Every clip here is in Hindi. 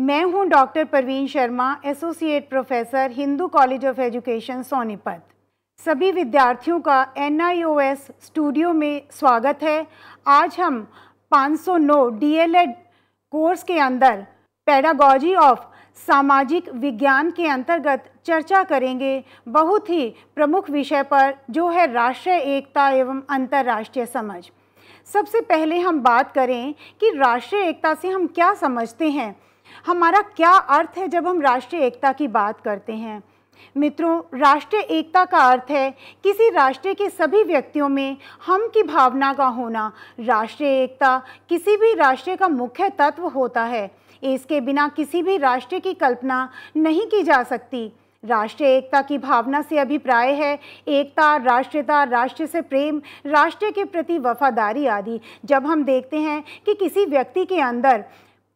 मैं हूं doctor Parveen Sharma, associate professor, Hindu college of education, Sonipat. सभी विद्यार्थियों का NIOS स्टूडियो में स्वागत है। आज हम 509 DLED कोर्स के अंदर पेडागॉजी ऑफ सामाजिक विज्ञान के अंतर्गत चर्चा करेंगे बहुत ही प्रमुख विषय पर, जो है राष्ट्रीय एकता एवं अंतर्राष्ट्रीय समझ। सबसे पहले हम बात करें कि राष्ट्रीय एकता से हम क्या समझते हैं, हमारा क्या अर्थ है जब हम राष्ट्रीय एकता की बात करते हैं। मित्रों, राष्ट्रीय एकता का अर्थ है किसी राष्ट्र के सभी व्यक्तियों में हम की भावना का होना। राष्ट्रीय एकता किसी भी राष्ट्र का मुख्य तत्व होता है। इसके बिना किसी भी राष्ट्र की कल्पना नहीं की जा सकती। राष्ट्रीय एकता की भावना से अभिप्राय है एकता, राष्ट्रीयता, राष्ट्र से प्रेम, राष्ट्र के प्रति वफादारी आदि। जब हम देखते हैं कि किसी व्यक्ति के अंदर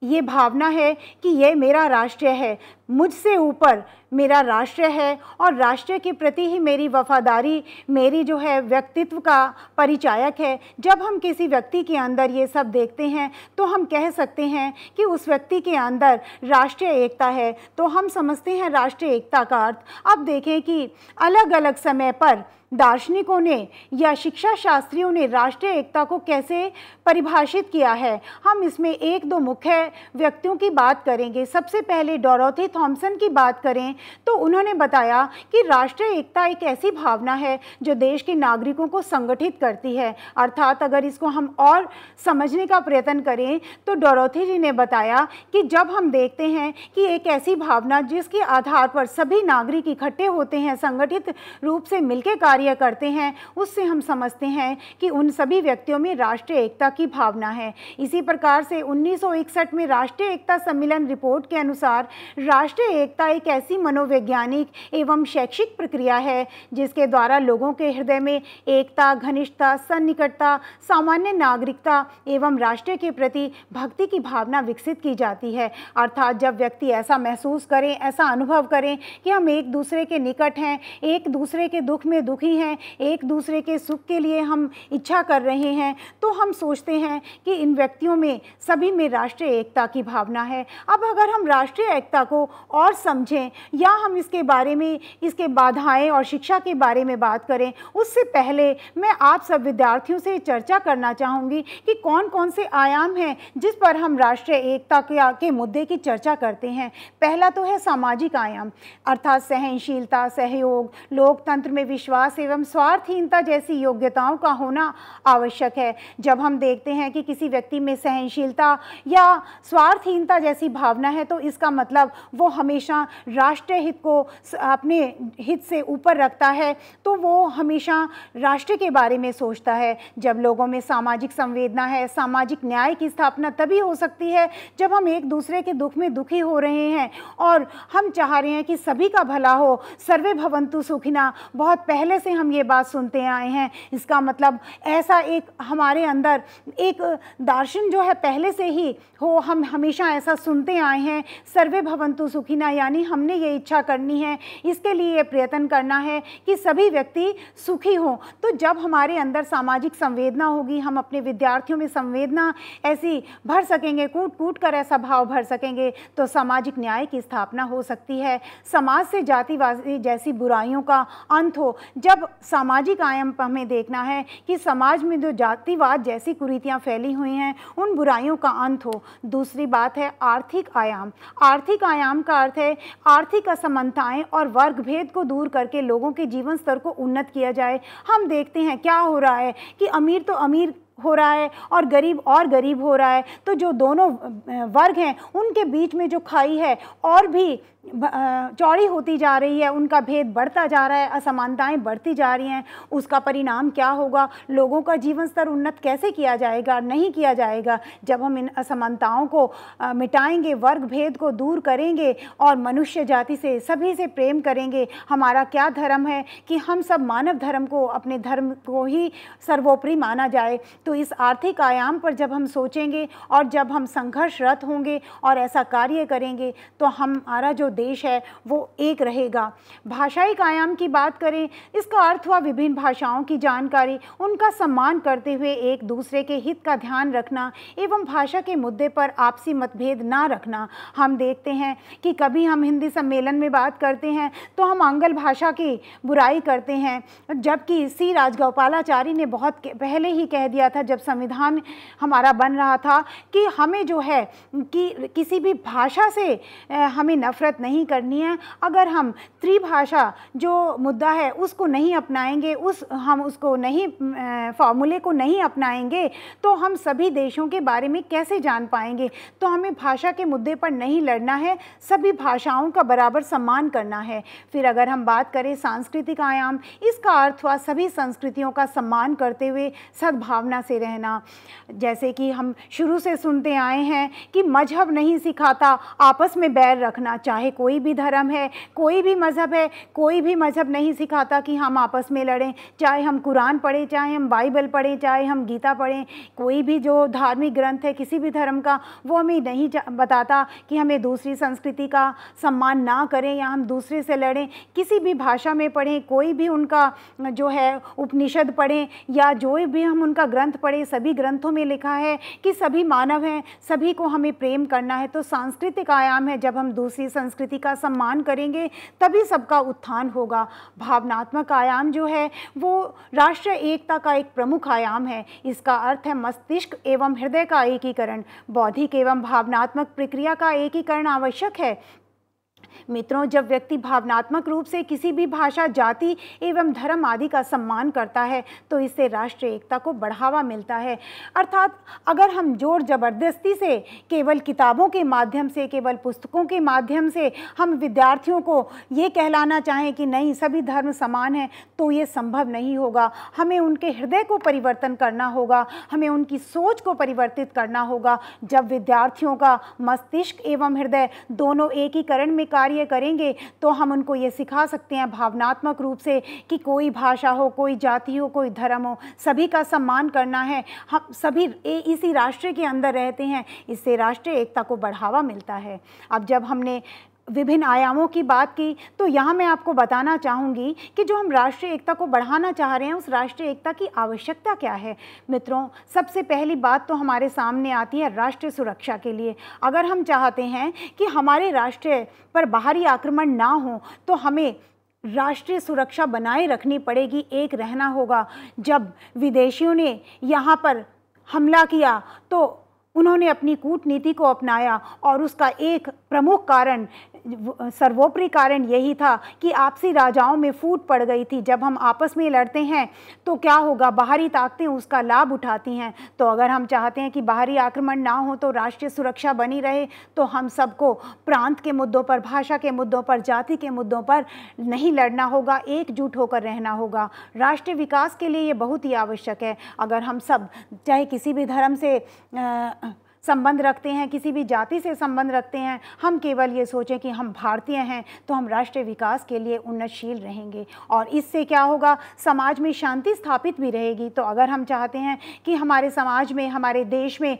ये भावना है कि ये मेरा राष्ट्र है, मुझसे ऊपर मेरा राष्ट्र है और राष्ट्र के प्रति ही मेरी वफादारी, मेरी जो है व्यक्तित्व का परिचायक है, जब हम किसी व्यक्ति के अंदर ये सब देखते हैं तो हम कह सकते हैं कि उस व्यक्ति के अंदर राष्ट्रीय एकता है। तो हम समझते हैं राष्ट्रीय एकता का अर्थ। अब देखें कि अलग अलग समय पर दार्शनिकों ने या शिक्षा शास्त्रियों ने राष्ट्रीय एकता को कैसे परिभाषित किया है। हम इसमें एक दो मुख्य व्यक्तियों की बात करेंगे। सबसे पहले डोरोथी थॉमसन की बात करें तो उन्होंने बताया कि राष्ट्रीय एकता एक ऐसी भावना है जो देश के नागरिकों को संगठित करती है। अर्थात अगर इसको हम और समझने का प्रयत्न करें तो डोरोथी जी ने बताया कि जब हम देखते हैं कि एक ऐसी भावना जिसके आधार पर सभी नागरिक इकट्ठे होते हैं, संगठित रूप से मिलकर कार्य करते हैं, उससे हम समझते हैं कि उन सभी व्यक्तियों में राष्ट्रीय एकता की भावना है। इसी प्रकार से 1961 में राष्ट्रीय एकता सम्मेलन रिपोर्ट के अनुसार राष्ट्रीय एकता एक ऐसी मनोवैज्ञानिक एवं शैक्षिक प्रक्रिया है जिसके द्वारा लोगों के हृदय में एकता, घनिष्ठता, सन्निकटता, सामान्य नागरिकता एवं राष्ट्र के प्रति भक्ति की भावना विकसित की जाती है। अर्थात जब व्यक्ति ऐसा महसूस करें, ऐसा अनुभव करें कि हम एक दूसरे के निकट हैं, एक दूसरे के दुख में दुखी हैं, एक दूसरे के सुख के लिए हम इच्छा कर रहे हैं, तो हम सोचते हैं कि इन व्यक्तियों में सभी में राष्ट्रीय एकता की भावना है। अब अगर हम राष्ट्रीय एकता को और समझें या हम इसके बारे में, इसके बाधाएं और शिक्षा के बारे में बात करें, उससे पहले मैं आप सब विद्यार्थियों से चर्चा करना चाहूँगी कि कौन कौन से आयाम हैं जिस पर हम राष्ट्रीय एकता के मुद्दे की चर्चा करते हैं। पहला तो है सामाजिक आयाम, अर्थात सहनशीलता, सहयोग, लोकतंत्र में विश्वास एवं स्वार्थहीनता जैसी योग्यताओं का होना आवश्यक है। जब हम देखते हैं कि किसी व्यक्ति में सहनशीलता या स्वार्थहीनता जैसी भावना है तो इसका मतलब वो हमेशा राष्ट्र हित को अपने हित से ऊपर रखता है, तो वो हमेशा राष्ट्र के बारे में सोचता है। जब लोगों में सामाजिक संवेदना है, सामाजिक न्याय की स्थापना तभी हो सकती है जब हम एक दूसरे के दुख में दुखी हो रहे हैं और हम चाह रहे हैं कि सभी का भला हो, सर्वे भवन्तु सुखिनः, बहुत पहले से हम ये बात सुनते आए हैं। इसका मतलब ऐसा एक हमारे अंदर एक दर्शन जो है पहले से ही हो, हम हमेशा ऐसा सुनते आए हैं, सर्वे भवन्तु सुखिनः, यानी हमने ये इच्छा करनी है, इसके लिए ये प्रयत्न करना है कि सभी व्यक्ति सुखी हों। तो जब हमारे अंदर सामाजिक संवेदना होगी, हम अपने विद्यार्थियों में संवेदना ऐसी भर सकेंगे, कूट कूट कर ऐसा भाव भर सकेंगे, तो सामाजिक न्याय की स्थापना हो सकती है। समाज से जातिवाद जैसी बुराइयों का अंत हो। जब सामाजिक आयाम पर हमें देखना है कि समाज में जो जातिवाद जैसी कुरीतियां फैली हुई हैं, उन बुराइयों का अंत हो। दूसरी बात है आर्थिक आयाम। आर्थिक आयाम का अर्थ है आर्थिक असमानताएं और वर्ग भेद को दूर करके लोगों के जीवन स्तर को उन्नत किया जाए। हम देखते हैं क्या हो रहा है कि अमीर तो अमीर हो रहा है और गरीब हो रहा है, तो जो दोनों वर्ग हैं उनके बीच में जो खाई है और भी चौड़ी होती जा रही है, उनका भेद बढ़ता जा रहा है, असमानताएं बढ़ती जा रही हैं। उसका परिणाम क्या होगा? लोगों का जीवन स्तर उन्नत कैसे किया जाएगा? नहीं किया जाएगा। जब हम इन असमानताओं को मिटाएंगे, वर्ग भेद को दूर करेंगे और मनुष्य जाति से सभी से प्रेम करेंगे। हमारा क्या धर्म है कि हम सब मानव धर्म को, अपने धर्म को ही सर्वोपरि माना जाए। तो इस आर्थिक आयाम पर जब हम सोचेंगे और जब हम संघर्षरत होंगे और ऐसा कार्य करेंगे तो हमारा जो देश है वो एक रहेगा। भाषाई आयाम की बात करें, इसका अर्थ हुआ विभिन्न भाषाओं की जानकारी, उनका सम्मान करते हुए एक दूसरे के हित का ध्यान रखना एवं भाषा के मुद्दे पर आपसी मतभेद ना रखना। हम देखते हैं कि कभी हम हिंदी सम्मेलन में बात करते हैं तो हम आंग्ल भाषा की बुराई करते हैं, जबकि सी राजगोपालाचारी ने बहुत पहले ही कह दिया था जब संविधान हमारा बन रहा था कि हमें जो है कि किसी भी भाषा से हमें नफरत नहीं करनी है। अगर हम त्रिभाषा जो मुद्दा है उसको नहीं अपनाएंगे, हम उसको नहीं फॉर्मूले को नहीं अपनाएंगे तो हम सभी देशों के बारे में कैसे जान पाएंगे। तो हमें भाषा के मुद्दे पर नहीं लड़ना है, सभी भाषाओं का बराबर सम्मान करना है। फिर अगर हम बात करें सांस्कृतिक आयाम, इसका अर्थ हुआ सभी संस्कृतियों का सम्मान करते हुए सद्भावना से रहना। जैसे कि हम शुरू से सुनते आए हैं कि मजहब नहीं सिखाता आपस में बैर रखना, चाहे कोई भी धर्म है, कोई भी मज़हब है, कोई भी मज़हब नहीं सिखाता कि हम आपस में लड़ें। चाहे हम कुरान पढ़ें, चाहे हम बाइबल पढ़ें, चाहे हम गीता पढ़ें, कोई भी जो धार्मिक ग्रंथ है किसी भी धर्म का, वो हमें नहीं बताता कि हमें दूसरी संस्कृति का सम्मान ना करें या हम दूसरे से लड़ें। किसी भी भाषा में पढ़ें, कोई भी उनका जो है उपनिषद पढ़ें या जो भी हम उनका ग्रंथ पढ़ें, सभी ग्रंथों में लिखा है कि सभी मानव हैं, सभी को हमें प्रेम करना है। तो सांस्कृतिक आयाम है, जब हम दूसरी संस्कृति का सम्मान करेंगे तभी सबका उत्थान होगा। भावनात्मक आयाम जो है वो राष्ट्रीय एकता का एक प्रमुख आयाम है। इसका अर्थ है मस्तिष्क एवं हृदय का एकीकरण, बौद्धिक एवं भावनात्मक प्रक्रिया का एकीकरण आवश्यक है। मित्रों, जब व्यक्ति भावनात्मक रूप से किसी भी भाषा, जाति एवं धर्म आदि का सम्मान करता है तो इससे राष्ट्रीय एकता को बढ़ावा मिलता है। अर्थात अगर हम जोर जबरदस्ती से केवल किताबों के माध्यम से, केवल पुस्तकों के माध्यम से हम विद्यार्थियों को ये कहलाना चाहें कि नहीं सभी धर्म समान हैं, तो ये संभव नहीं होगा। हमें उनके हृदय को परिवर्तन करना होगा, हमें उनकी सोच को परिवर्तित करना होगा। जब विद्यार्थियों का मस्तिष्क एवं हृदय दोनों एकीकरण में कार्य करेंगे तो हम उनको ये सिखा सकते हैं भावनात्मक रूप से कि कोई भाषा हो, कोई जाति हो, कोई धर्म हो, सभी का सम्मान करना है। हम सभी इसी राष्ट्र के अंदर रहते हैं, इससे राष्ट्रीय एकता को बढ़ावा मिलता है। अब जब हमने विभिन्न आयामों की बात की तो यहाँ मैं आपको बताना चाहूँगी कि जो हम राष्ट्रीय एकता को बढ़ाना चाह रहे हैं उस राष्ट्रीय एकता की आवश्यकता क्या है। मित्रों, सबसे पहली बात तो हमारे सामने आती है राष्ट्रीय सुरक्षा के लिए। अगर हम चाहते हैं कि हमारे राष्ट्र पर बाहरी आक्रमण ना हो तो हमें राष्ट्रीय सुरक्षा बनाए रखनी पड़ेगी, एक रहना होगा। जब विदेशियों ने यहाँ पर हमला किया तो उन्होंने अपनी कूटनीति को अपनाया और उसका एक प्रमुख कारण, सर्वोपरि कारण यही था कि आपसी राजाओं में फूट पड़ गई थी। जब हम आपस में लड़ते हैं तो क्या होगा, बाहरी ताकतें उसका लाभ उठाती हैं। तो अगर हम चाहते हैं कि बाहरी आक्रमण ना हो तो राष्ट्रीय सुरक्षा बनी रहे तो हम सबको प्रांत के मुद्दों पर, भाषा के मुद्दों पर, जाति के मुद्दों पर नहीं लड़ना होगा, एकजुट होकर रहना होगा। राष्ट्रीय विकास के लिए ये बहुत ही आवश्यक है। अगर हम सब चाहे किसी भी धर्म से संबंध रखते हैं, किसी भी जाति से संबंध रखते हैं, हम केवल ये सोचें कि हम भारतीय हैं तो हम राष्ट्रीय विकास के लिए उन्नतशील रहेंगे और इससे क्या होगा, समाज में शांति स्थापित भी रहेगी। तो अगर हम चाहते हैं कि हमारे समाज में, हमारे देश में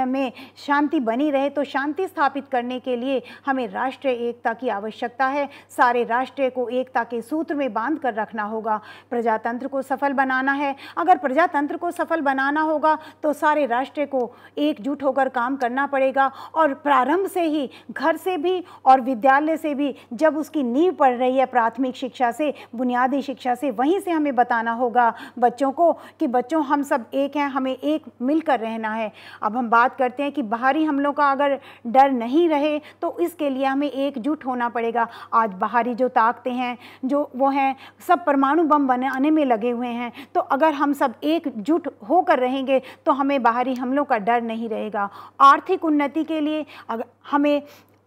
में शांति बनी रहे तो शांति स्थापित करने के लिए हमें राष्ट्रीय एकता की आवश्यकता है। सारे राष्ट्र को एकता के सूत्र में बांध कर रखना होगा। प्रजातंत्र को सफल बनाना है। अगर प्रजातंत्र को सफल बनाना होगा तो सारे राष्ट्र को एकजुट होकर काम करना पड़ेगा और प्रारंभ से ही, घर से भी और विद्यालय से भी, जब उसकी नींव पड़ रही है प्राथमिक शिक्षा से, बुनियादी शिक्षा से, वहीं से हमें बताना होगा बच्चों को कि बच्चों हम सब एक हैं, हमें एक मिलकर रहना है। अब हम बात करते हैं कि बाहरी हमलों का अगर डर नहीं रहे तो इसके लिए हमें एकजुट होना पड़ेगा। आज बाहरी जो ताकतें हैं, जो वो हैं, सब परमाणु बम बनाने में लगे हुए हैं। तो अगर हम सब एकजुट होकर रहेंगे तो हमें बाहरी हमलों का डर नहीं रहेगा। आर्थिक उन्नति के लिए अगर हमें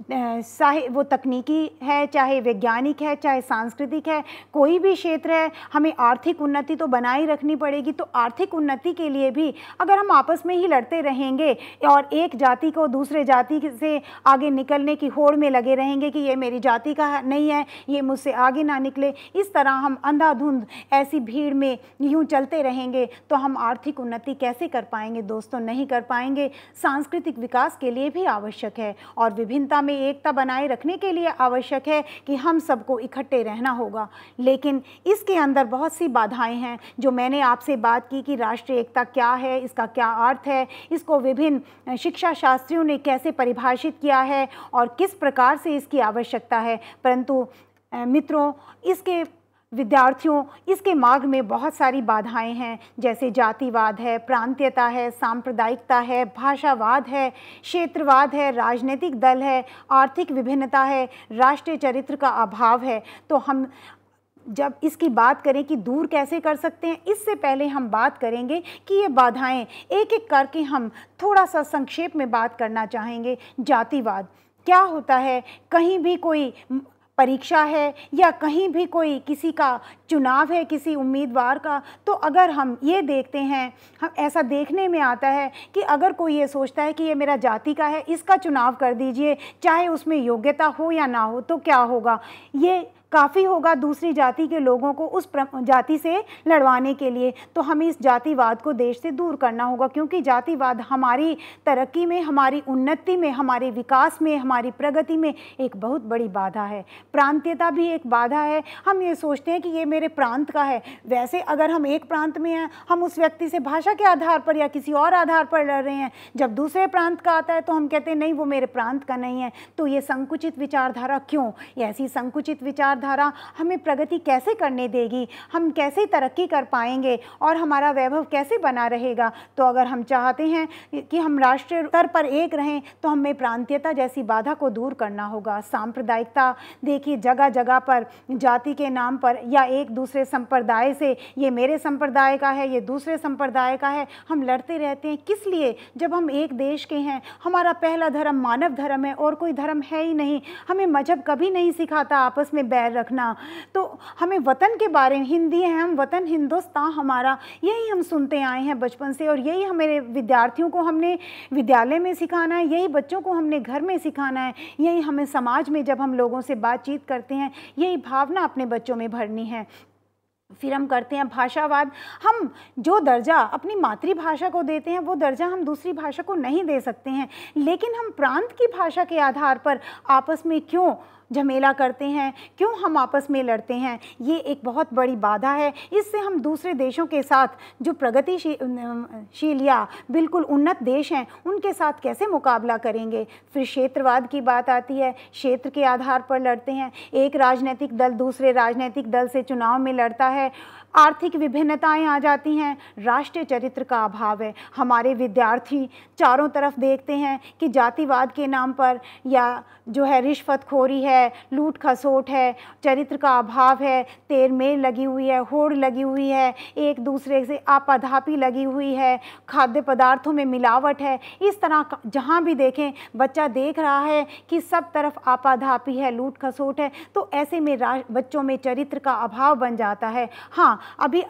चाहे वो तकनीकी है, चाहे वैज्ञानिक है, चाहे सांस्कृतिक है, कोई भी क्षेत्र है, हमें आर्थिक उन्नति तो बनाए रखनी पड़ेगी। तो आर्थिक उन्नति के लिए भी अगर हम आपस में ही लड़ते रहेंगे और एक जाति को दूसरे जाति से आगे निकलने की होड़ में लगे रहेंगे कि ये मेरी जाति का नहीं है, ये मुझसे आगे ना निकले, इस तरह हम अंधाधुंध ऐसी भीड़ में यूँ चलते रहेंगे तो हम आर्थिक उन्नति कैसे कर पाएंगे दोस्तों? नहीं कर पाएंगे। सांस्कृतिक विकास के लिए भी आवश्यक है और विभिन्नता में एकता बनाए रखने के लिए आवश्यक है कि हम सबको इकट्ठे रहना होगा। लेकिन इसके अंदर बहुत सी बाधाएं हैं। जो मैंने आपसे बात की कि राष्ट्रीय एकता क्या है, इसका क्या अर्थ है, इसको विभिन्न शिक्षा शास्त्रियों ने कैसे परिभाषित किया है और किस प्रकार से इसकी आवश्यकता है, परंतु मित्रों, इसके विद्यार्थियों, इसके मार्ग में बहुत सारी बाधाएं हैं, जैसे जातिवाद है, प्रांतीयता है, सांप्रदायिकता है, भाषावाद है, क्षेत्रवाद है, राजनीतिक दल है, आर्थिक विभिन्नता है, राष्ट्रीय चरित्र का अभाव है। तो हम जब इसकी बात करें कि दूर कैसे कर सकते हैं, इससे पहले हम बात करेंगे कि ये बाधाएं एक एक करके हम थोड़ा सा संक्षेप में बात करना चाहेंगे। जातिवाद क्या होता है? कहीं भी कोई परीक्षा है या कहीं भी कोई किसी का चुनाव है किसी उम्मीदवार का, तो अगर हम ये देखते हैं, हम ऐसा देखने में आता है कि अगर कोई ये सोचता है कि ये मेरा जाति का है, इसका चुनाव कर दीजिए, चाहे उसमें योग्यता हो या ना हो, तो क्या होगा? ये काफ़ी होगा दूसरी जाति के लोगों को उस जाति से लड़वाने के लिए। तो हमें इस जातिवाद को देश से दूर करना होगा, क्योंकि जातिवाद हमारी तरक्की में, हमारी उन्नति में, हमारे विकास में, हमारी प्रगति में एक बहुत बड़ी बाधा है। प्रांतीयता भी एक बाधा है। हम ये सोचते हैं कि ये मेरे प्रांत का है। वैसे अगर हम एक प्रांत में हैं, हम उस व्यक्ति से भाषा के आधार पर या किसी और आधार पर लड़ रहे हैं। जब दूसरे प्रांत का आता है तो हम कहते हैं नहीं, वो मेरे प्रांत का नहीं है। तो ये संकुचित विचारधारा क्यों? ऐसी संकुचित विचार धारा हमें प्रगति कैसे करने देगी? हम कैसे तरक्की कर पाएंगे और हमारा वैभव कैसे बना रहेगा? तो अगर हम चाहते हैं कि हम राष्ट्रीय स्तर पर एक रहें, तो हमें प्रांतीयता जैसी बाधा को दूर करना होगा। सांप्रदायिकता, देखिए जगह जगह पर जाति के नाम पर या एक दूसरे संप्रदाय से, ये मेरे संप्रदाय का है, ये दूसरे संप्रदाय का है, हम लड़ते रहते हैं। किस लिए? जब हम एक देश के हैं, हमारा पहला धर्म मानव धर्म है और कोई धर्म है ही नहीं। हमें मजहब कभी नहीं सिखाता आपस में बैर रखना। तो हमें वतन के बारे में, हिंदी हैं हम, वतन हिंदुस्तान हमारा, यही हम सुनते आए हैं बचपन से और यही हमारे विद्यार्थियों को हमने विद्यालय में सिखाना है, यही बच्चों को हमने घर में सिखाना है, यही हमें समाज में जब हम लोगों से बातचीत करते हैं, यही भावना अपने बच्चों में भरनी है। फिर हम करते हैं भाषावाद। हम जो दर्जा अपनी मातृभाषा को देते हैं, वो दर्जा हम दूसरी भाषा को नहीं दे सकते हैं। लेकिन हम प्रांत की भाषा के आधार पर आपस में क्यों झमेला करते हैं, क्यों हम आपस में लड़ते हैं? ये एक बहुत बड़ी बाधा है। इससे हम दूसरे देशों के साथ, जो प्रगतिशील या बिल्कुल उन्नत देश हैं, उनके साथ कैसे मुकाबला करेंगे? फिर क्षेत्रवाद की बात आती है। क्षेत्र के आधार पर लड़ते हैं। एक राजनीतिक दल दूसरे राजनीतिक दल से चुनाव में लड़ता है। आर्थिक विभिन्नताएं आ जाती हैं। राष्ट्रीय चरित्र का अभाव है। हमारे विद्यार्थी चारों तरफ देखते हैं कि जातिवाद के नाम पर या जो है रिश्वतखोरी है, लूट खसोट है, चरित्र का अभाव है, तेर मेल लगी हुई है, होड़ लगी हुई है, एक दूसरे से आपाधापी लगी हुई है, खाद्य पदार्थों में मिलावट है। इस तरह जहाँ भी देखें बच्चा देख रहा है कि सब तरफ आपाधापी है, लूट खसोट है। तो ऐसे में बच्चों में चरित्र का अभाव बन जाता है। हाँ, अभी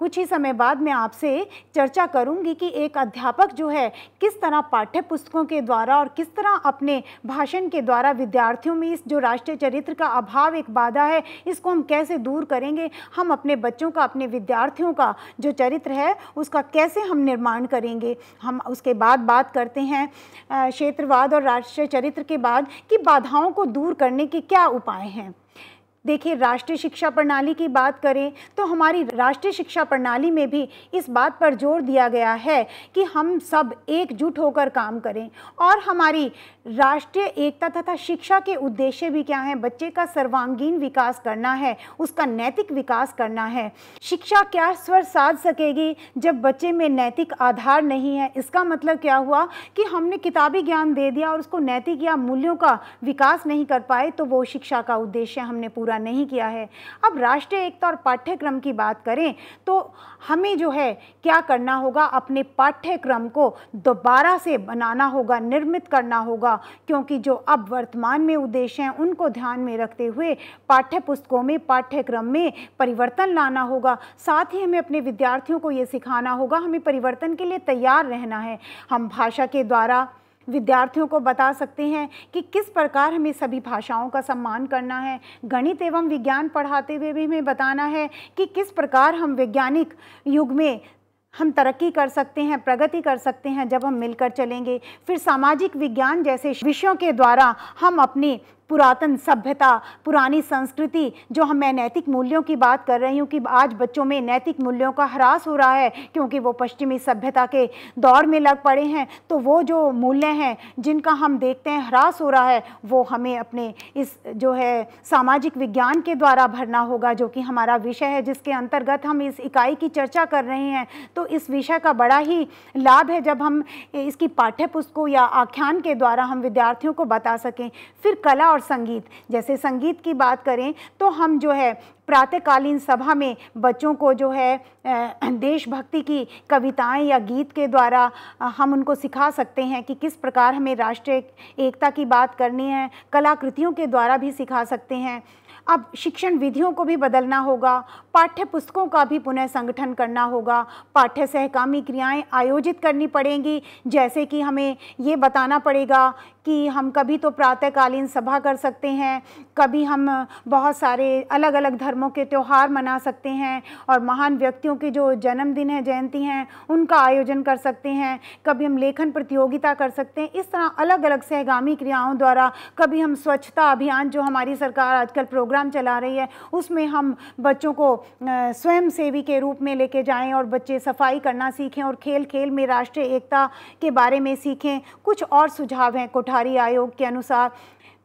कुछ ही समय बाद मैं आपसे चर्चा करूंगी कि एक अध्यापक जो है किस तरह पाठ्य पुस्तकों के द्वारा और किस तरह अपने भाषण के द्वारा विद्यार्थियों में इस जो राष्ट्रीय चरित्र का अभाव एक बाधा है, इसको हम कैसे दूर करेंगे। हम अपने बच्चों का, अपने विद्यार्थियों का जो चरित्र है उसका कैसे हम निर्माण करेंगे। हम उसके बाद बात करते हैं क्षेत्रवाद और राष्ट्रीय चरित्र के बाद कि बाधाओं को दूर करने के क्या उपाय हैं। देखिए, राष्ट्रीय शिक्षा प्रणाली की बात करें तो हमारी राष्ट्रीय शिक्षा प्रणाली में भी इस बात पर जोर दिया गया है कि हम सब एकजुट होकर काम करें और हमारी राष्ट्रीय एकता तथा शिक्षा के उद्देश्य भी क्या हैं? बच्चे का सर्वांगीण विकास करना है, उसका नैतिक विकास करना है। शिक्षा क्या स्वर साध सकेगी जब बच्चे में नैतिक आधार नहीं है? इसका मतलब क्या हुआ कि हमने किताबी ज्ञान दे दिया और उसको नैतिक या मूल्यों का विकास नहीं कर पाए, तो वो शिक्षा का उद्देश्य हमने पूरा नहीं किया है। अब राष्ट्रीय एकता और पाठ्यक्रम की बात करें तो हमें जो है क्या करना होगा? अपने पाठ्यक्रम को दोबारा से बनाना होगा, निर्मित करना होगा, क्योंकि जो अब वर्तमान में उद्देश्य हैं उनको ध्यान में रखते हुए पाठ्य पुस्तकों में, पाठ्यक्रम में परिवर्तन लाना होगा। साथ ही हमें अपने विद्यार्थियों को ये सिखाना होगा, हमें परिवर्तन के लिए तैयार रहना है। हम भाषा के द्वारा विद्यार्थियों को बता सकते हैं कि किस प्रकार हमें सभी भाषाओं का सम्मान करना है। गणित एवं विज्ञान पढ़ाते हुए भी हमें बताना है कि किस प्रकार हम वैज्ञानिक युग में हम तरक्की कर सकते हैं, प्रगति कर सकते हैं जब हम मिलकर चलेंगे। फिर सामाजिक विज्ञान जैसे विषयों के द्वारा हम अपनी पुरातन सभ्यता, पुरानी संस्कृति, जो मैं नैतिक मूल्यों की बात कर रही हूँ कि आज बच्चों में नैतिक मूल्यों का ह्रास हो रहा है क्योंकि वो पश्चिमी सभ्यता के दौर में लग पड़े हैं, तो वो जो मूल्य हैं जिनका हम देखते हैं ह्रास हो रहा है, वो हमें अपने इस जो है सामाजिक विज्ञान के द्वारा भरना होगा, जो कि हमारा विषय है, जिसके अंतर्गत हम इस इकाई की चर्चा कर रहे हैं। तो इस विषय का बड़ा ही लाभ है जब हम इसकी पाठ्य पुस्तकों या आख्यान के द्वारा हम विद्यार्थियों को बता सकें। फिर कला और संगीत, जैसे संगीत की बात करें तो हम जो है प्रातःकालीन सभा में बच्चों को जो है देशभक्ति की कविताएं या गीत के द्वारा हम उनको सिखा सकते हैं कि किस प्रकार हमें राष्ट्रीय एकता की बात करनी है। कलाकृतियों के द्वारा भी सिखा सकते हैं। अब शिक्षण विधियों को भी बदलना होगा, पाठ्य पुस्तकों का भी पुनः संगठन करना होगा, पाठ्य सहकामी क्रियाएं आयोजित करनी पड़ेंगी, जैसे कि हमें ये बताना पड़ेगा कि हम कभी तो प्रातःकालीन सभा कर सकते हैं, कभी हम बहुत सारे अलग अलग धर्मों के त्यौहार मना सकते हैं और महान व्यक्तियों के जो जन्मदिन है, जयंती हैं, उनका आयोजन कर सकते हैं, कभी हम लेखन प्रतियोगिता कर सकते हैं। इस तरह अलग अलग सहगामी क्रियाओं द्वारा कभी हम स्वच्छता अभियान, जो हमारी सरकार आजकल प्रोग्राम चला रही है, उसमें हम बच्चों को स्वयं सेवी के रूप में लेके जाएं और बच्चे सफाई करना सीखें और खेल खेल में राष्ट्रीय एकता के बारे में सीखें। कुछ और सुझाव हैं। कोठारी आयोग के अनुसार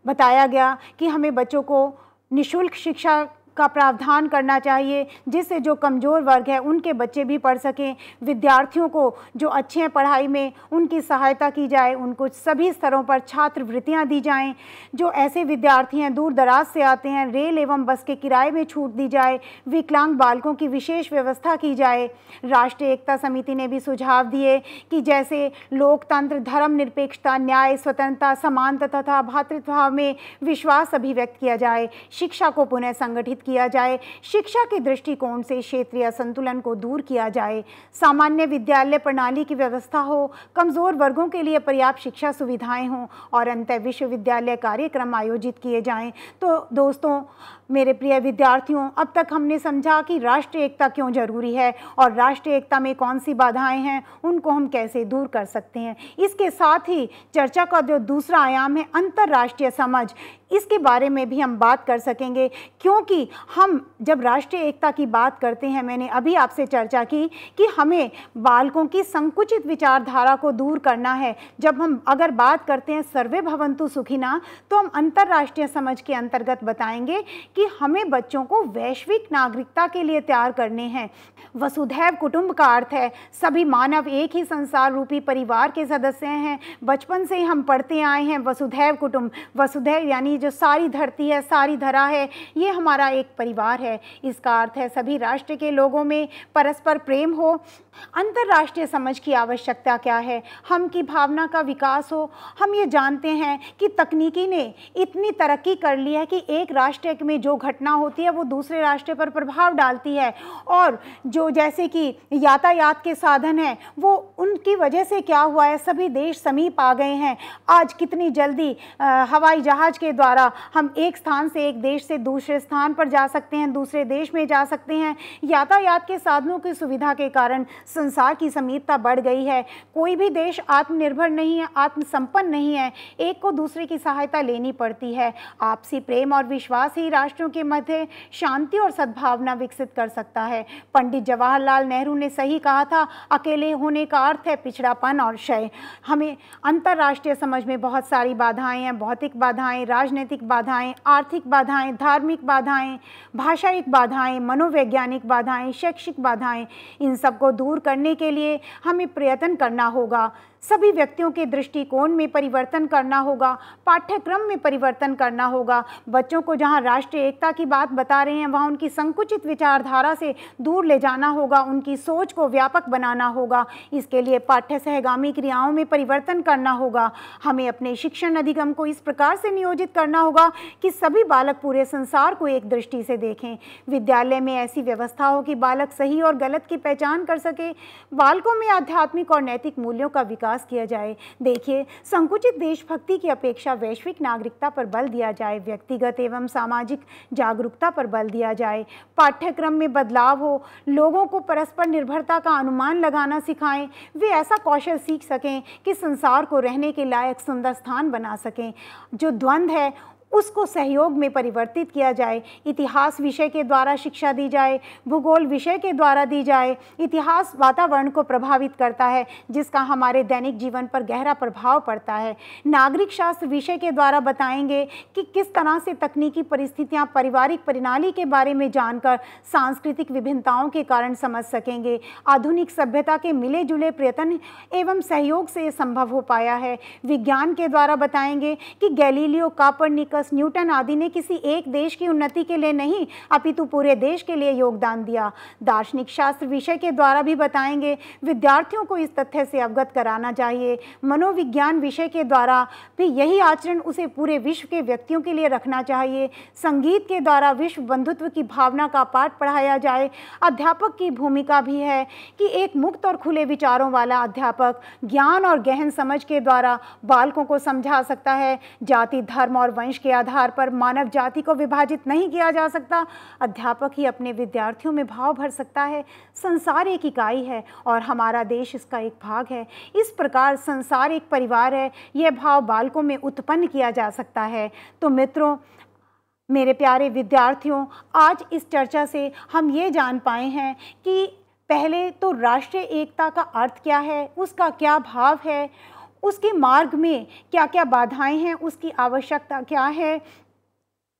बताया गया कि हमें बच्चों को निःशुल्क शिक्षा का प्रावधान करना चाहिए, जिससे जो कमज़ोर वर्ग है उनके बच्चे भी पढ़ सकें। विद्यार्थियों को जो अच्छे हैं पढ़ाई में, उनकी सहायता की जाए, उनको सभी स्तरों पर छात्रवृत्तियां दी जाएं। जो ऐसे विद्यार्थी हैं दूर दराज से आते हैं, रेल एवं बस के किराए में छूट दी जाए। विकलांग बालकों की विशेष व्यवस्था की जाए। राष्ट्रीय एकता समिति ने भी सुझाव दिए कि जैसे लोकतंत्र, धर्मनिरपेक्षता, न्याय, स्वतंत्रता, समानता तथा भातृत्वभाव में विश्वास अभिव्यक्त किया जाए। शिक्षा को पुनः संगठित किया जाए। शिक्षा के दृष्टिकोण से क्षेत्रीय असंतुलन को दूर किया जाए। सामान्य विद्यालय प्रणाली की व्यवस्था हो, कमजोर वर्गों के लिए पर्याप्त शिक्षा सुविधाएं हों और अंतः विश्वविद्यालय कार्यक्रम आयोजित किए जाएं। तो दोस्तों, मेरे प्रिय विद्यार्थियों, अब तक हमने समझा कि राष्ट्रीय एकता क्यों जरूरी है और राष्ट्रीय एकता में कौन सी बाधाएं हैं, उनको हम कैसे दूर कर सकते हैं। इसके साथ ही चर्चा का जो दूसरा आयाम है, अंतर्राष्ट्रीय समझ, इसके बारे में भी हम बात कर सकेंगे, क्योंकि हम जब राष्ट्रीय एकता की बात करते हैं, मैंने अभी आपसे चर्चा की कि हमें बालकों की संकुचित विचारधारा को दूर करना है। जब हम अगर बात करते हैं सर्वे भवन्तु सुखिनः, तो हम अंतर्राष्ट्रीय समझ के अंतर्गत बताएंगे कि हमें बच्चों को वैश्विक नागरिकता के लिए तैयार करने हैं। वसुधैव कुटुंब का अर्थ है सभी मानव एक ही संसार रूपी परिवार के सदस्य हैं। बचपन से ही हम पढ़ते आए हैं वसुधैव कुटुंब। वसुधैव यानी जो सारी धरती है, सारी धरा है, ये हमारा एक परिवार है। इसका अर्थ है सभी राष्ट्र के लोगों में परस्पर प्रेम हो। अंतर्राष्ट्रीय समझ की आवश्यकता क्या है? हम की भावना का विकास हो। हम ये जानते हैं कि तकनीकी ने इतनी तरक्की कर ली है कि एक राष्ट्र में जो घटना होती है वो दूसरे राष्ट्र पर प्रभाव डालती है, और जो जैसे कि यातायात के साधन हैं, वो उनकी वजह से क्या हुआ है, सभी देश समीप आ गए हैं। आज कितनी जल्दी हवाई जहाज के द्वारा हम एक स्थान से, एक देश से दूसरे स्थान पर जा सकते हैं, दूसरे देश में जा सकते हैं। यातायात के साधनों की सुविधा के कारण संसार की समीपता बढ़ गई है। कोई भी देश आत्मनिर्भर नहीं है, आत्मसंपन्न नहीं है, एक को दूसरे की सहायता लेनी पड़ती है। आपसी प्रेम और विश्वास ही राष्ट्रों के मध्य शांति और सद्भावना विकसित कर सकता है। पंडित जवाहरलाल नेहरू ने सही कहा था, अकेले होने का अर्थ है पिछड़ापन और क्षय। हमें अंतर्राष्ट्रीय समझ में बहुत सारी बाधाएं हैं, भौतिक बाधाएं, राजनीतिक बाधाएं, आर्थिक बाधाएं, धार्मिक बाधाएं, भाषायिक बाधाएं, मनोवैज्ञानिक बाधाएं, शैक्षिक बाधाएं। इन सबको दूर करने के लिए हमें प्रयत्न करना होगा। सभी व्यक्तियों के दृष्टिकोण में परिवर्तन करना होगा, पाठ्यक्रम में परिवर्तन करना होगा। बच्चों को जहां राष्ट्रीय एकता की बात बता रहे हैं, वहां उनकी संकुचित विचारधारा से दूर ले जाना होगा, उनकी सोच को व्यापक बनाना होगा। इसके लिए पाठ्य सहगामी क्रियाओं में परिवर्तन करना होगा। हमें अपने शिक्षण अधिगम को इस प्रकार से नियोजित करना होगा कि सभी बालक पूरे संसार को एक दृष्टि से देखें। विद्यालय में ऐसी व्यवस्था हो कि बालक सही और गलत की पहचान कर सके। बालकों में आध्यात्मिक और नैतिक मूल्यों का विकास विकास किया जाए। देखिए, संकुचित देशभक्ति की अपेक्षा वैश्विक नागरिकता पर बल दिया जाए, व्यक्तिगत एवं सामाजिक जागरूकता पर बल दिया जाए, पाठ्यक्रम में बदलाव हो, लोगों को परस्पर निर्भरता का अनुमान लगाना सिखाएं, वे ऐसा कौशल सीख सकें कि संसार को रहने के लायक सुंदर स्थान बना सकें। जो द्वंद्व है उसको सहयोग में परिवर्तित किया जाए। इतिहास विषय के द्वारा शिक्षा दी जाए, भूगोल विषय के द्वारा दी जाए। इतिहास वातावरण को प्रभावित करता है जिसका हमारे दैनिक जीवन पर गहरा प्रभाव पड़ता है। नागरिक शास्त्र विषय के द्वारा बताएंगे कि किस तरह से तकनीकी परिस्थितियां पारिवारिक प्रणाली के बारे में जानकर सांस्कृतिक विभिन्नताओं के कारण समझ सकेंगे। आधुनिक सभ्यता के मिले जुले प्रयत्न एवं सहयोग से ये संभव हो पाया है। विज्ञान के द्वारा बताएंगे कि गैलीलियो, कोपरनिकस, न्यूटन आदि ने किसी एक देश की उन्नति के लिए नहीं अपितु पूरे देश के लिए योगदान दिया। दार्शनिक शास्त्र विषय के द्वारा भी बताएंगे। विद्यार्थियों को इस तथ्य से अवगत कराना चाहिए। मनोविज्ञान विषय के द्वारा भी यही आचरण उसे पूरे विश्व के व्यक्तियों के लिए रखना चाहिए। संगीत के द्वारा विश्व बंधुत्व की भावना का पाठ पढ़ाया जाए। अध्यापक की भूमिका भी है कि एक मुक्त और खुले विचारों वाला अध्यापक ज्ञान और गहन समझ के द्वारा बालकों को समझा सकता है। जाति, धर्म और वंश के आधार पर मानव जाति को विभाजित नहीं किया जा सकता। अध्यापक ही अपने विद्यार्थियों में भाव भर सकता है। संसार एक इकाई है और हमारा देश इसका एक भाग है। इस प्रकार संसार एक परिवार है। यह भाव बालकों में उत्पन्न किया जा सकता है। तो मित्रों, मेरे प्यारे विद्यार्थियों, आज इस चर्चा से हम ये जान पाए हैं कि पहले तो राष्ट्रीय एकता का अर्थ क्या है, उसका क्या भाव है, उसके मार्ग में क्या क्या बाधाएं हैं, उसकी आवश्यकता क्या है,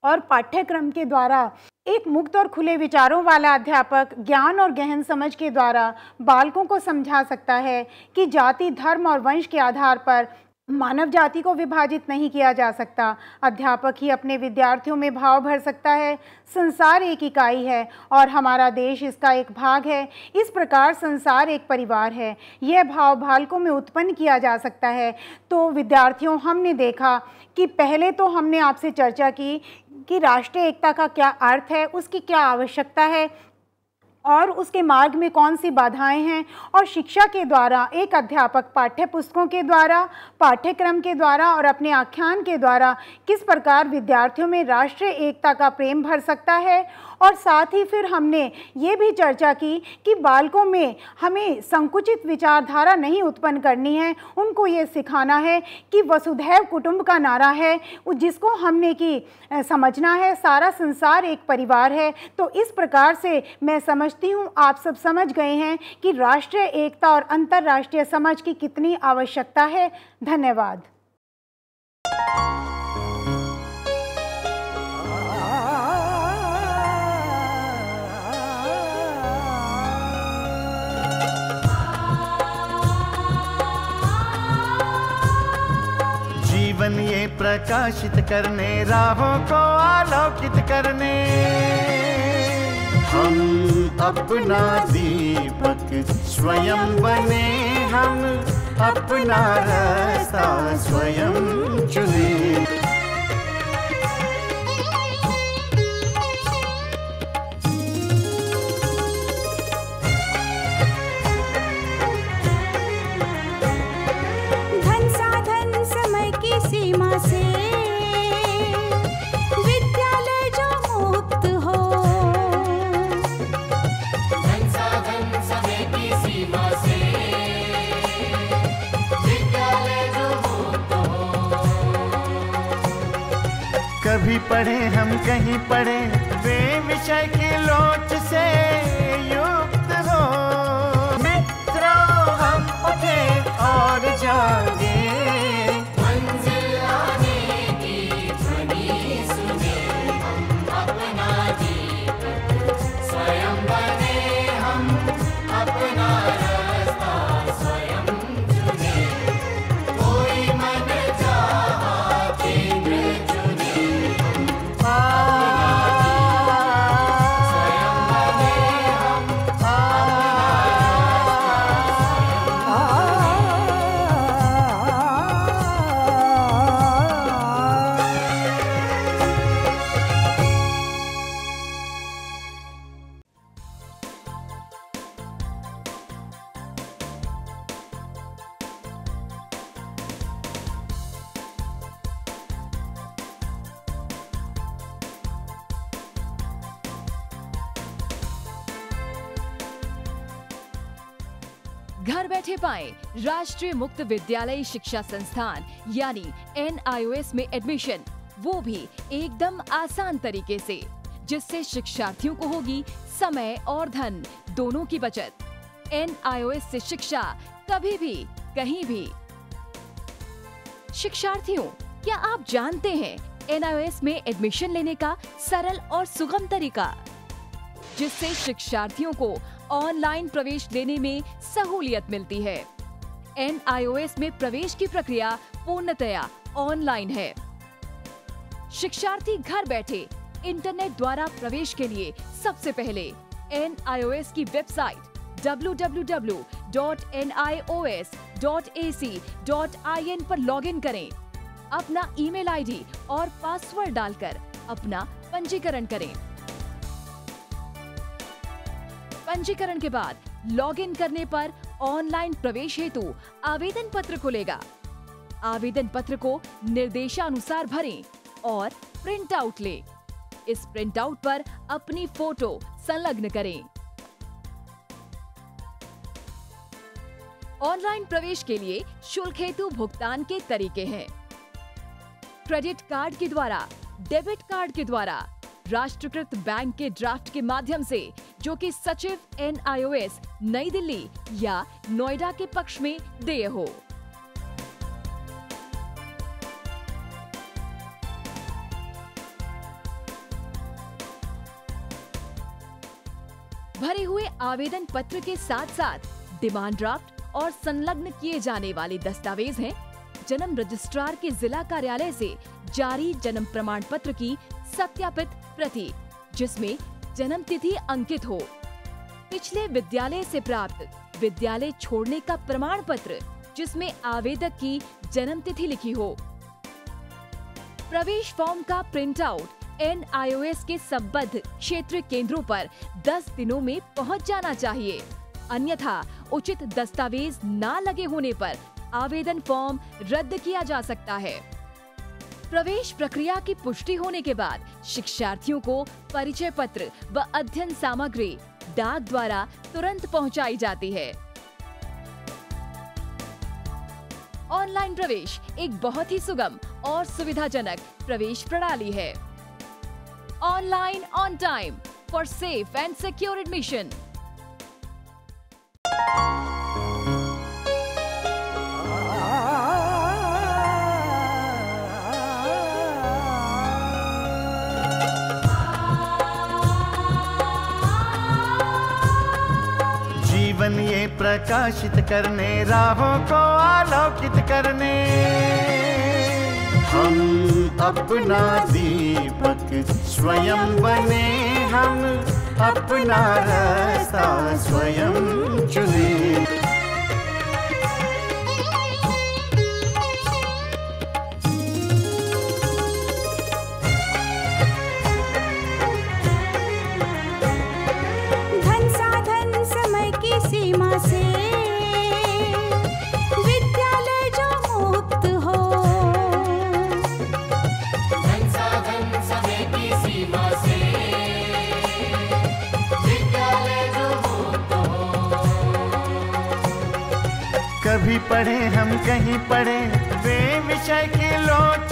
और पाठ्यक्रम के द्वारा एक मुक्त और खुले विचारों वाला अध्यापक ज्ञान और गहन समझ के द्वारा बालकों को समझा सकता है कि जाति, धर्म और वंश के आधार पर मानव जाति को विभाजित नहीं किया जा सकता। अध्यापक ही अपने विद्यार्थियों में भाव भर सकता है। संसार एक इकाई है और हमारा देश इसका एक भाग है। इस प्रकार संसार एक परिवार है। यह भाव बालकों में उत्पन्न किया जा सकता है। तो विद्यार्थियों, हमने देखा कि पहले तो हमने आपसे चर्चा की कि राष्ट्रीय एकता का क्या अर्थ है, उसकी क्या आवश्यकता है और उसके मार्ग में कौन सी बाधाएं हैं, और शिक्षा के द्वारा एक अध्यापक पाठ्य पुस्तकों के द्वारा, पाठ्यक्रम के द्वारा और अपने आख्यान के द्वारा किस प्रकार विद्यार्थियों में राष्ट्रीय एकता का प्रेम भर सकता है। और साथ ही फिर हमने ये भी चर्चा की कि बालकों में हमें संकुचित विचारधारा नहीं उत्पन्न करनी है। उनको ये सिखाना है कि वसुधैव कुटुंब का नारा है जिसको हमने कि समझना है सारा संसार एक परिवार है। तो इस प्रकार से मैं समझती हूँ आप सब समझ गए हैं कि राष्ट्रीय एकता और अंतर्राष्ट्रीय समझ की कितनी आवश्यकता है। धन्यवाद। जीवन ये प्रकाशित करने, राहों को आलोकित करने, हम अपना दीपक स्वयं बने, हम अपना रास्ता स्वयं चुने। सीमा से विद्यालय जो मुक्त हो, धन साधन समय की सीमा से विद्यालय जो मुक्त हो। कभी पढ़े हम कहीं पढ़े, वे विषय की लोच से युक्त हो। मित्रों हम उठे और जागे, घर बैठे पाएं राष्ट्रीय मुक्त विद्यालय शिक्षा संस्थान यानी NIOS में एडमिशन, वो भी एकदम आसान तरीके से, जिससे शिक्षार्थियों को होगी समय और धन दोनों की बचत। NIOS से शिक्षा कभी भी कहीं भी। शिक्षार्थियों, क्या आप जानते हैं NIOS में एडमिशन लेने का सरल और सुगम तरीका, जिससे शिक्षार्थियों को ऑनलाइन प्रवेश लेने में सहूलियत मिलती है। NIOS में प्रवेश की प्रक्रिया पूर्णतया ऑनलाइन है। शिक्षार्थी घर बैठे इंटरनेट द्वारा प्रवेश के लिए सबसे पहले NIOS की वेबसाइट www.nios.ac.in पर लॉगिन करें। अपना ईमेल आईडी और पासवर्ड डालकर अपना पंजीकरण करें। पंजीकरण के बाद लॉगिन करने पर ऑनलाइन प्रवेश हेतु आवेदन पत्र खुलेगा। आवेदन पत्र को निर्देशानुसार भरें और प्रिंट आउट लें। इस प्रिंट आउट पर अपनी फोटो संलग्न करें। ऑनलाइन प्रवेश के लिए शुल्क हेतु भुगतान के तरीके हैं: क्रेडिट कार्ड के द्वारा, डेबिट कार्ड के द्वारा, राष्ट्रीयकृत बैंक के ड्राफ्ट के माध्यम से, जो कि सचिव NIOS नई दिल्ली या नोएडा के पक्ष में देय हो। भरे हुए आवेदन पत्र के साथ साथ डिमांड ड्राफ्ट और संलग्न किए जाने वाले दस्तावेज हैं जन्म रजिस्ट्रार के जिला कार्यालय से जारी जन्म प्रमाण पत्र की सत्यापित प्रति, जिसमें जन्म तिथि अंकित हो, पिछले विद्यालय से प्राप्त विद्यालय छोड़ने का प्रमाण पत्र जिसमें आवेदक की जन्म तिथि लिखी हो। प्रवेश फॉर्म का प्रिंट आउट NIOS के संबद्ध क्षेत्रीय केंद्रों पर 10 दिनों में पहुंच जाना चाहिए, अन्यथा उचित दस्तावेज न लगे होने पर आवेदन फॉर्म रद्द किया जा सकता है। प्रवेश प्रक्रिया की पुष्टि होने के बाद शिक्षार्थियों को परिचय पत्र व अध्ययन सामग्री डाक द्वारा तुरंत पहुंचाई जाती है। ऑनलाइन प्रवेश एक बहुत ही सुगम और सुविधाजनक प्रवेश प्रणाली है। Online on time for safe and secure admission. जीवन ये प्रकाशित करने, राहों को आलोकित करने, हम अपना दीपक स्वयं बने, हम अपना रास्ता स्वयं चुने। धन साधन समय की सीमा से विद्यालय जो मुक्त हो, धन साधन समय की सीमा से विद्यालय जो मुक्त हो। कभी पढ़े हम कहीं पढ़े, वे विषय की लोच